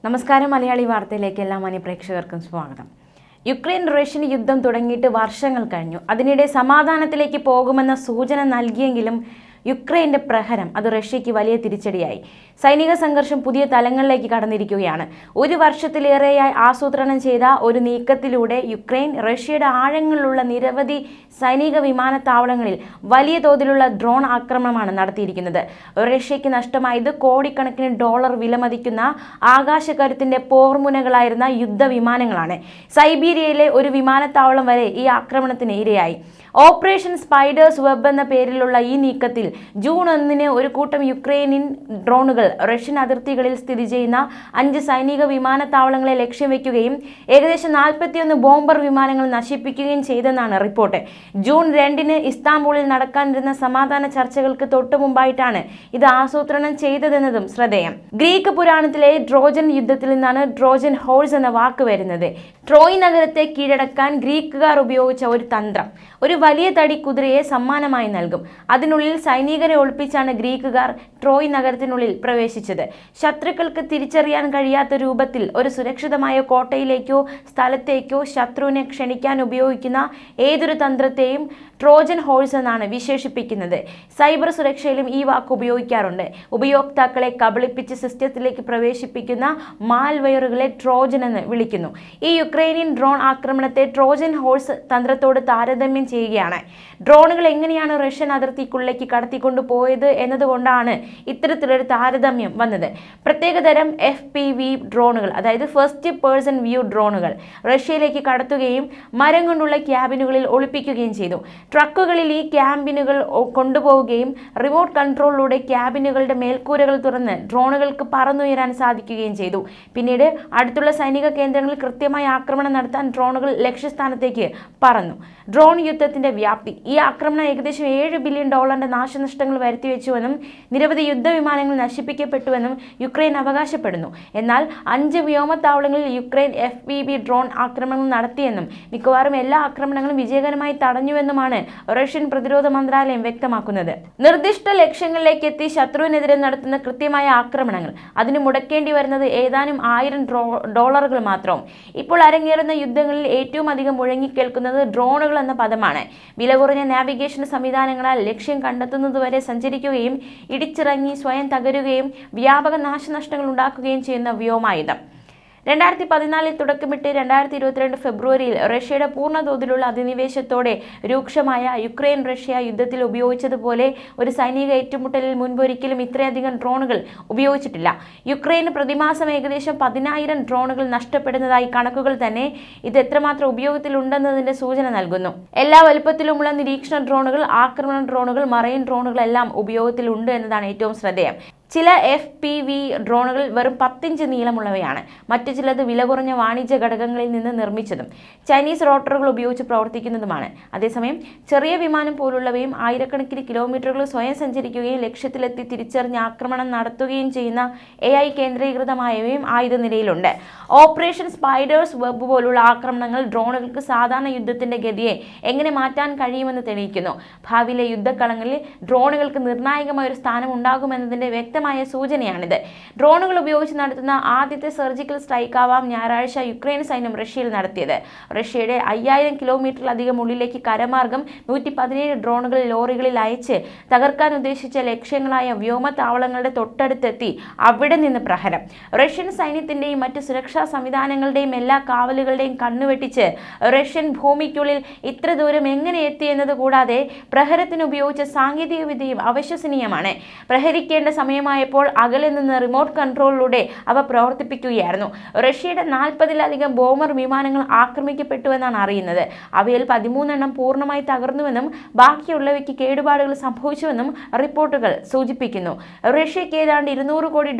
നമസ്കാരം. മലയാളി വാർത്തയിലേക്ക് എല്ലാ മാന്യപ്രേക്ഷകർക്കും സ്വാഗതം. യുക്രൈൻ റഷ്യൻ യുദ്ധം തുടങ്ങിയിട്ട് വർഷങ്ങൾ കഴിഞ്ഞു. അതിനിടെ സമാധാനത്തിലേക്ക് പോകുമെന്ന സൂചന നൽകിയെങ്കിലും യുക്രൈൻ്റെ പ്രഹരം അത് റഷ്യയ്ക്ക് വലിയ തിരിച്ചടിയായി. സൈനിക സംഘർഷം പുതിയ തലങ്ങളിലേക്ക് കടന്നിരിക്കുകയാണ്. ഒരു വർഷത്തിലേറെയായി ആസൂത്രണം ചെയ്ത ഒരു നീക്കത്തിലൂടെ യുക്രൈൻ റഷ്യയുടെ ആഴങ്ങളിലുള്ള നിരവധി സൈനിക വിമാനത്താവളങ്ങളിൽ വലിയ തോതിലുള്ള ഡ്രോൺ ആക്രമണമാണ് നടത്തിയിരിക്കുന്നത്. റഷ്യയ്ക്ക് നഷ്ടമായത് കോടിക്കണക്കിന് ഡോളർ വിലമതിക്കുന്ന ആകാശകരുത്തിന്റെ പോർമുനകളായിരുന്ന യുദ്ധവിമാനങ്ങളാണ്. സൈബീരിയയിലെ ഒരു വിമാനത്താവളം വരെ ഈ ആക്രമണത്തിന് ഇരയായി. ഓപ്പറേഷൻ സ്പൈഡേഴ്സ് വെബ് എന്ന പേരിലുള്ള ഈ നീക്കത്തിൽ ജൂൺ 1 ഒരു കൂട്ടം യുക്രൈനിയൻ ഡ്രോണുകൾ റഷ്യൻ അതിർത്തികളിൽ സ്ഥിതി ചെയ്യുന്ന 5 സൈനിക വിമാനത്താവളങ്ങളെ ലക്ഷ്യം വയ്ക്കുകയും ഏകദേശം 41 ബോംബർ വിമാനങ്ങൾ നശിപ്പിക്കുകയും ചെയ്തെന്നാണ് റിപ്പോർട്ട്. ജൂൺ 2 ഇസ്താംബൂളിൽ നടക്കാനിരുന്ന സമാധാന ചർച്ചകൾക്ക് തൊട്ടു മുമ്പായിട്ടാണ് ഇത് ആസൂത്രണം ചെയ്തതെന്നതും ശ്രദ്ധേയം. ഗ്രീക്ക് പുരാണത്തിലെ ട്രോജൻ യുദ്ധത്തിൽ നിന്നാണ് ട്രോജൻ ഹോഴ്സ് എന്ന വാക്ക് വരുന്നത്. ട്രോയ് നഗരത്തെ കീഴടക്കാൻ ഗ്രീക്കുകാർ ഉപയോഗിച്ച ഒരു തന്ത്രം. ഒരു വലിയ തടി കുതിരയെ സമ്മാനമായി നൽകും. അതിനുള്ളിൽ സൈനികരെ ഒളിപ്പിച്ചാണ് ഗ്രീക്കുകാർ ട്രോയ് നഗരത്തിനുള്ളിൽ പ്രവേശിച്ചത്. ശത്രുക്കൾക്ക് തിരിച്ചറിയാൻ കഴിയാത്ത രൂപത്തിൽ ഒരു സുരക്ഷിതമായ കോട്ടയിലേക്കോ സ്ഥലത്തേക്കോ ശത്രുവിനെ ക്ഷണിക്കാൻ ഉപയോഗിക്കുന്ന ഏതൊരു തന്ത്രത്തെയും ട്രോജൻ ഹോഴ്സ് എന്നാണ് വിശേഷിപ്പിക്കുന്നത്. സൈബർ സുരക്ഷയിലും ഈ വാക്ക് ഉപയോഗിക്കാറുണ്ട്. ഉപയോക്താക്കളെ കബളിപ്പിച്ച് സിസ്റ്റത്തിലേക്ക് പ്രവേശിപ്പിക്കുന്ന മാൽവെയറുകളെ ട്രോജൻ എന്ന് വിളിക്കുന്നു. ഈ യുക്രൈനിയൻ ഡ്രോൺ ആക്രമണത്തെ ട്രോജൻ ഹോഴ്സ് തന്ത്രത്തോട് താരതമ്യം ചെയ്യുകയാണ്. ഡ്രോണുകൾ എങ്ങനെയാണ് റഷ്യൻ അതിർത്തിക്കുള്ളിലേക്ക് കടത്തിക്കൊണ്ടുപോയത് എന്നതുകൊണ്ടാണ് ഇത്തരത്തിലൊരു താരതമ്യം വന്നത്. പ്രത്യേകതരം FPV ഡ്രോണുകൾ, അതായത് ഫസ്റ്റ് പേഴ്സൺ വ്യൂ ഡ്രോണുകൾ റഷ്യയിലേക്ക് കടത്തുകയും മരം കൊണ്ടുള്ള ക്യാബിനുകളിൽ ഒളിപ്പിക്കുകയും ചെയ്തു. ട്രക്കുകളിൽ ഈ ക്യാബിനുകൾ കൊണ്ടുപോവുകയും റിമോട്ട് കൺട്രോളിലൂടെ ക്യാബിനുകളുടെ മേൽക്കൂരകൾ തുറന്ന് ഡ്രോണുകൾക്ക് പറന്നുയരാൻ സാധിക്കുകയും ചെയ്തു. പിന്നീട് അടുത്തുള്ള സൈനിക കേന്ദ്രങ്ങളിൽ കൃത്യമായി ആക്രമണം നടത്താൻ ഡ്രോണുകൾ ലക്ഷ്യസ്ഥാനത്തേക്ക് പറന്നു. ഡ്രോൺ യുദ്ധത്തിന്റെ വ്യാപ്തി. ഈ ആക്രമണം ഏകദേശം $7 ബില്യൺ നാശനഷ്ടങ്ങൾ വരുത്തിവെച്ചുവെന്നും നിരവധി യുദ്ധവിമാനങ്ങൾ നശിപ്പിക്കപ്പെട്ടുവെന്നും യുക്രൈൻ അവകാശപ്പെടുന്നു. എന്നാൽ 5 വ്യോമത്താവളങ്ങളിൽ യുക്രൈൻ FPV ഡ്രോൺ ആക്രമണങ്ങൾ നടത്തിയെന്നും മിക്കവാറും എല്ലാ ആക്രമണങ്ങളും വിജയകരമായി തടഞ്ഞുവെന്നുമാണ് റഷ്യൻ പ്രതിരോധ മന്ത്രാലയം വ്യക്തമാക്കുന്നത്. നിർദ്ദിഷ്ട ലക്ഷ്യങ്ങളിലേക്ക് എത്തി ശത്രുവിനെതിരെ നടത്തുന്ന കൃത്യമായ ആക്രമണങ്ങൾ അതിന് മുടക്കേണ്ടി വരുന്നത് ഏതാനും $1000 മാത്രവും. ഇപ്പോൾ അരങ്ങേറുന്ന യുദ്ധങ്ങളിൽ ഏറ്റവും അധികം മുഴങ്ങിക്കേൾക്കുന്നത് ഡ്രോണുകൾ എന്ന പദമാണ്. വില കുറഞ്ഞ നാവിഗേഷൻ സംവിധാനങ്ങളാൽ ലക്ഷ്യം കണ്ടെത്തുന്നതുവരെ സഞ്ചരിക്കുകയും ഇടിച്ചിറങ്ങി സ്വയം തകരുകയും വ്യാപക നാശനഷ്ടങ്ങൾ ഉണ്ടാക്കുകയും ചെയ്യുന്ന വ്യോമായുധം. 2014 തുടക്കമിട്ട് 2022 ഫെബ്രുവരിയിൽ റഷ്യയുടെ പൂർണ്ണതോതിലുള്ള അധിനിവേശത്തോടെ രൂക്ഷമായ യുക്രൈൻ റഷ്യ യുദ്ധത്തിൽ ഉപയോഗിച്ചതുപോലെ ഒരു സൈനിക ഏറ്റുമുട്ടലിൽ മുൻപൊരിക്കലും ഇത്രയധികം ഡ്രോണുകൾ ഉപയോഗിച്ചിട്ടില്ല. യുക്രൈന് പ്രതിമാസം ഏകദേശം 10,000 ഡ്രോണുകൾ നഷ്ടപ്പെടുന്നതായി കണക്കുകൾ തന്നെ ഇത് എത്രമാത്രം ഉപയോഗത്തിലുണ്ടെന്നതിന്റെ സൂചന നൽകുന്നു. എല്ലാ വലുപ്പത്തിലുമുള്ള നിരീക്ഷണ ഡ്രോണുകൾ, ആക്രമണ ഡ്രോണുകൾ, മറൈൻ ഡ്രോണുകൾ എല്ലാം ഉപയോഗത്തിലുണ്ട് എന്നതാണ് ഏറ്റവും ശ്രദ്ധേയം. ചില FPV ഡ്രോണുകൾ വെറും 10 ഇഞ്ച് നീളമുള്ളവയാണ്. മറ്റു ചിലത് വില കുറഞ്ഞ വാണിജ്യ ഘടകങ്ങളിൽ നിന്ന് നിർമ്മിച്ചതും ചൈനീസ് റോട്ടറുകൾ ഉപയോഗിച്ച് പ്രവർത്തിക്കുന്നതുമാണ്. അതേസമയം ചെറിയ വിമാനം പോലുള്ളവയും ആയിരക്കണക്കിന് കിലോമീറ്ററുകൾ സ്വയം സഞ്ചരിക്കുകയും ലക്ഷ്യത്തിലെത്തി തിരിച്ചറിഞ്ഞ് ആക്രമണം നടത്തുകയും ചെയ്യുന്ന AI കേന്ദ്രീകൃതമായവയും ആയുധനിരയിലുണ്ട്. ഓപ്പറേഷൻ സ്പൈഡേഴ്സ് വെബ് പോലുള്ള ആക്രമണങ്ങൾ ഡ്രോണുകൾക്ക് സാധാരണ യുദ്ധത്തിന്റെ ഗതിയെ എങ്ങനെ മാറ്റാൻ കഴിയുമെന്ന് തെളിയിക്കുന്നു. ഭാവിയിലെ യുദ്ധക്കളങ്ങളിൽ ഡ്രോണുകൾക്ക് നിർണായകമായ ഒരു സ്ഥാനം ഉണ്ടാകുമെന്നതിന്റെ വ്യക്തമായ സൂചനയാണിത്. ഡ്രോണുകൾ ഉപയോഗിച്ച് നടത്തുന്ന ആദ്യത്തെ സർജിക്കൽ സ്ട്രൈക്കാവാം ഞായറാഴ്ച യുക്രൈൻ സൈന്യം റഷ്യയിൽ നടത്തിയത്. റഷ്യയുടെ 5000 കിലോമീറ്ററിലധികം ഉള്ളിലേക്ക് കരമാർഗം 117 ഡ്രോണുകൾ ലോറികളിൽ അയച്ച് തകർക്കാൻ ഉദ്ദേശിച്ച ലക്ഷ്യങ്ങളായ വ്യോമത്താവളങ്ങളുടെ തൊട്ടടുത്തെത്തി അവിടെ നിന്ന് പ്രഹരം. റഷ്യൻ സൈന്യത്തിന്റെയും മറ്റ് സുരക്ഷാ സംവിധാനങ്ങളുടെയും എല്ലാ കാവലുകളുടെയും കണ്ണുവെട്ടിച്ച് റഷ്യൻ ഭൂമിക്കുള്ളിൽ ഇത്ര ദൂരം എങ്ങനെ എത്തി എന്നത് കൂടാതെ പ്രഹരത്തിന് ഉപയോഗിച്ച സാങ്കേതിക വിദ്യയും അവിശ്വസനീയമാണ്. പ്രഹരിക്കേണ്ട സമയമായപ്പോൾ അകലെ നിന്ന് റിമോട്ട് കൺട്രോളിലൂടെ അവ പ്രവർത്തിപ്പിക്കുകയായിരുന്നു. റഷ്യയുടെ 40-ലധികം ബോംബർ വിമാനങ്ങൾ ആക്രമിക്കപ്പെട്ടുവെന്നാണ് അറിയുന്നത്. അവയിൽ 13 പൂർണ്ണമായി തകർന്നുവെന്നും ബാക്കിയുള്ളവയ്ക്ക് കേടുപാടുകൾ സംഭവിച്ചുവെന്നും റിപ്പോർട്ടുകൾ സൂചിപ്പിക്കുന്നു. റഷ്യയ്ക്ക് ഏതാണ്ട് $200 കോടി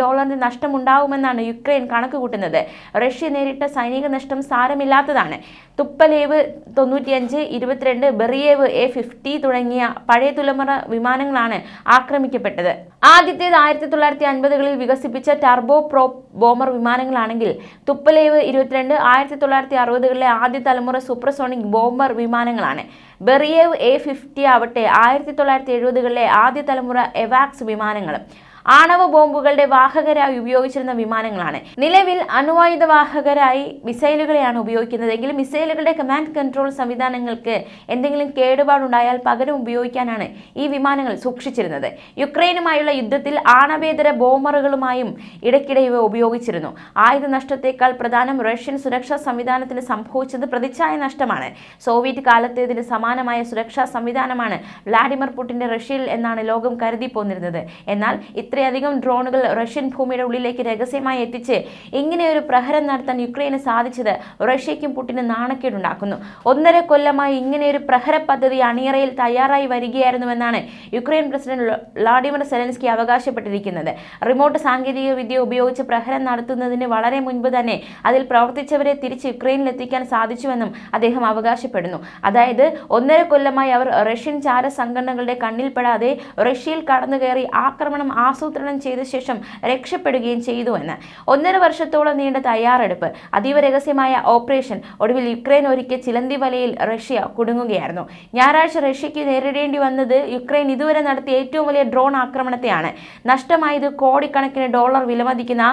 നഷ്ടമുണ്ടാവുമെന്നാണ് യുക്രൈൻ കണക്കുകൂട്ടുന്നത്. റഷ്യ നേരിട്ട സൈനിക നഷ്ടം സാരമില്ലാത്തതാണ്. തുപ്പലേവ് 95, 22, ബെറിയേവ് A-50 തുടങ്ങിയ പഴയ തലമുറ വിമാനങ്ങളാണ് ആക്രമിക്കപ്പെട്ടത്. ആദ്യത്തേത് 1950കളിൽ വികസിപ്പിച്ച ടർബോ പ്രോപ്പ് ബോംബർ വിമാനങ്ങളാണെങ്കിൽ തുപ്പലേവ് 22 1960കളിലെ ആദ്യ തലമുറ സൂപ്പർസോണിക് ബോംബർ വിമാനങ്ങളാണ്. ബെറിയേവ് A-50 ആവട്ടെ 1970കളിലെ ആദ്യ തലമുറ എവാക്സ് വിമാനങ്ങളും. ആണവ ബോംബുകളുടെ വാഹകരായി ഉപയോഗിച്ചിരുന്ന വിമാനങ്ങളാണ്. നിലവിൽ അണ്വായുധ വാഹകരായി മിസൈലുകളെയാണ് ഉപയോഗിക്കുന്നതെങ്കിലും മിസൈലുകളുടെ കമാൻഡ് കൺട്രോൾ സംവിധാനങ്ങൾക്ക് എന്തെങ്കിലും കേടുപാടുണ്ടായാൽ പകരം ഉപയോഗിക്കാനാണ് ഈ വിമാനങ്ങൾ സൂക്ഷിച്ചിരുന്നത്. യുക്രൈനുമായുള്ള യുദ്ധത്തിൽ ആണവേതര ബോംബറുകളുമായും ഇടയ്ക്കിടെ ഇവ ഉപയോഗിച്ചിരുന്നു. ആയുധ നഷ്ടത്തേക്കാൾ പ്രധാനം റഷ്യൻ സുരക്ഷാ സംവിധാനത്തിന് സംഭവിച്ചത് പ്രതിച്ഛായ നഷ്ടമാണ്. സോവിയറ്റ് കാലത്തേതിന് സമാനമായ സുരക്ഷാ സംവിധാനമാണ് വ്ളാഡിമിർ പുടിന്റെ റഷ്യയിൽ എന്നാണ് ലോകം കരുതി പോന്നിരുന്നത്. എന്നാൽ ഇത്രയധികം ഡ്രോണുകൾ റഷ്യൻ ഭൂമിയുടെ ഉള്ളിലേക്ക് രഹസ്യമായി എത്തിച്ച് ഇങ്ങനെയൊരു പ്രഹരം നടത്താൻ യുക്രൈന് സാധിച്ചത് റഷ്യയ്ക്കും പുടിന് നാണക്കേടുണ്ടാക്കുന്നു. 1.5 കൊല്ലമായി ഇങ്ങനെയൊരു പ്രഹര പദ്ധതി അണിയറയിൽ തയ്യാറായി വരികയായിരുന്നുവെന്നാണ് യുക്രൈൻ പ്രസിഡന്റ് വ്ളാഡിമിർ സെലൻസ്കി അവകാശപ്പെട്ടിരിക്കുന്നത്. റിമോട്ട് സാങ്കേതിക വിദ്യ ഉപയോഗിച്ച് പ്രഹരം നടത്തുന്നതിന് വളരെ മുൻപ് തന്നെ അതിൽ പ്രവർത്തിച്ചവരെ തിരിച്ച് യുക്രൈനിലെത്തിക്കാൻ സാധിച്ചുവെന്നും അദ്ദേഹം അവകാശപ്പെടുന്നു. അതായത് 1.5 കൊല്ലമായി അവർ റഷ്യൻ ചാര സംഘടനകളുടെ കണ്ണിൽപ്പെടാതെ റഷ്യയിൽ കടന്നുകയറി ആക്രമണം ആസൂത്രണം ചെയ്ത ശേഷം രക്ഷപ്പെടുകയും ചെയ്തുവെന്ന്. 1.5 വർഷത്തോളം നീണ്ട തയ്യാറെടുപ്പ്, അതീവ രഹസ്യമായ ഓപ്പറേഷൻ, ഒടുവിൽ യുക്രൈൻ ഒരുക്കിയ ചിലന്തി വലയിൽ റഷ്യ കുടുങ്ങുകയായിരുന്നു. ഞായറാഴ്ച റഷ്യയ്ക്ക് നേരിടേണ്ടി വന്നത് യുക്രൈൻ ഇതുവരെ നടത്തിയ ഏറ്റവും വലിയ ഡ്രോൺ ആക്രമണത്തെയാണ്. നഷ്ടമായത് കോടിക്കണക്കിന് ഡോളർ വിലമതിക്കുന്ന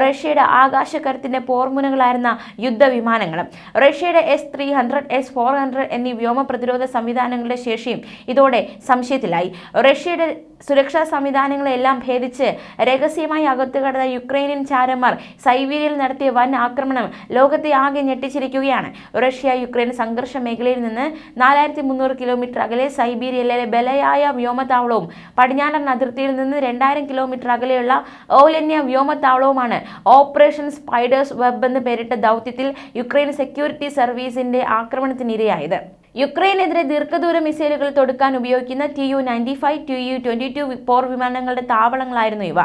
റഷ്യയുടെ ആകാശക്കരുത്തിന്റെ പോർമുനകളായിരുന്ന യുദ്ധവിമാനങ്ങളും. റഷ്യയുടെ S-300, S-400 എന്നീ വ്യോമ പ്രതിരോധ സംവിധാനങ്ങളുടെ ശേഷിയും ഇതോടെ സംശയത്തിലായി. റഷ്യയുടെ സുരക്ഷാ സംവിധാനങ്ങളെല്ലാം ഭേദിച്ച് രഹസ്യമായി അകത്തുകടന്ന യുക്രൈനിയൻ ചാരന്മാർ സൈബീരിയയിൽ നടത്തിയ വൻ ആക്രമണം ലോകത്തെ ആകെ ഞെട്ടിച്ചിരിക്കുകയാണ്. റഷ്യ യുക്രൈൻ സംഘർഷ മേഖലയിൽ നിന്ന് 4300 കിലോമീറ്റർ അകലെ സൈബീരിയയിലെ ബെലയായ വ്യോമത്താവളവും പടിഞ്ഞാറൻ അതിർത്തിയിൽ നിന്ന് 2000 കിലോമീറ്റർ അകലെയുള്ള ഓലെന്യ വ്യോമത്താവളവുമാണ് ഓപ്പറേഷൻ സ്പൈഡേഴ്സ് വെബ് എന്ന് പേരിട്ട ദൗത്യത്തിൽ യുക്രൈൻ സെക്യൂരിറ്റി സർവീസിന്റെ ആക്രമണത്തിനിരയായത്. യുക്രൈനെതിരെ ദീർഘദൂര മിസൈലുകൾ തൊടുക്കാൻ ഉപയോഗിക്കുന്ന Tu-95, Tu-22 പോർ വിമാനങ്ങളുടെ താവളങ്ങളായിരുന്നു ഇവ.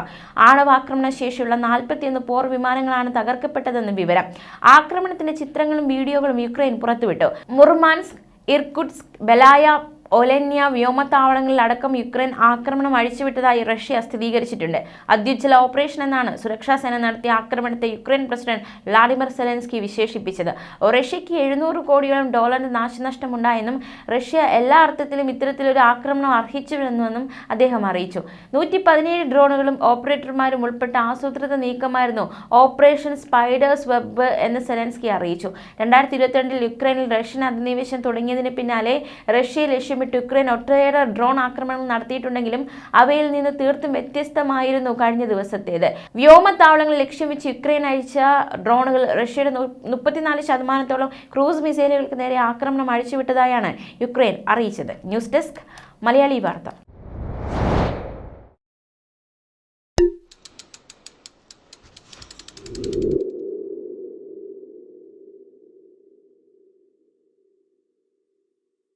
ആണവാക്രമണ ശേഷിയുള്ള 41 പോർ വിമാനങ്ങളാണ് തകർക്കപ്പെട്ടതെന്ന് വിവരം. ആക്രമണത്തിന്റെ ചിത്രങ്ങളും വീഡിയോകളും യുക്രൈൻ പുറത്തുവിട്ടു. മുർമാൻസ്ക്, ഇർകുട്സ്ക്, ബെലായ, ഒലെന്യ വ്യോമത്താവളങ്ങളിൽ അടക്കം യുക്രൈൻ ആക്രമണം അഴിച്ചുവിട്ടതായി റഷ്യ സ്ഥിരീകരിച്ചിട്ടുണ്ട്. അത്യുജ്വല ഓപ്പറേഷൻ എന്നാണ് സുരക്ഷാ സേന നടത്തിയ ആക്രമണത്തെ യുക്രൈൻ പ്രസിഡന്റ് വ്ളാഡിമിർ സെലൻസ്കി വിശേഷിപ്പിച്ചത്. റഷ്യയ്ക്ക് $700 കോടിയോളം നാശനഷ്ടമുണ്ടായെന്നും റഷ്യ എല്ലാ അർത്ഥത്തിലും ഇത്തരത്തിലൊരു ആക്രമണം അർഹിച്ചുവെന്നും അദ്ദേഹം അറിയിച്ചു. 117 ഡ്രോണുകളും ഓപ്പറേറ്റർമാരും ഉൾപ്പെട്ട ആസൂത്രിത നീക്കമായിരുന്നു ഓപ്പറേഷൻ സ്പൈഡേഴ്സ് വെബ് എന്ന് സെലൻസ്കി അറിയിച്ചു. 2022 യുക്രൈനിൽ റഷ്യൻ അധിനിവേശം തുടങ്ങിയതിന് പിന്നാലെ റഷ്യ ലക്ഷ്യമിട്ട് യുക്രൈൻ ഒട്ടേറെ ഡ്രോൺ ആക്രമണങ്ങൾ നടത്തിയിട്ടുണ്ടെങ്കിലും അവയിൽ നിന്ന് തീർത്തും വ്യത്യസ്തമായിരുന്നു കഴിഞ്ഞ ദിവസത്തേത്. വ്യോമത്താവളങ്ങൾ ലക്ഷ്യം വെച്ച് യുക്രൈൻ അയച്ച ഡ്രോണുകൾ റഷ്യയുടെ 34% ക്രൂസ് മിസൈലുകൾക്ക് നേരെ ആക്രമണം അഴിച്ചുവിട്ടതായാണ് യുക്രൈൻ അറിയിച്ചത്. ന്യൂസ് ഡെസ്ക്, മലയാളി വാർത്ത.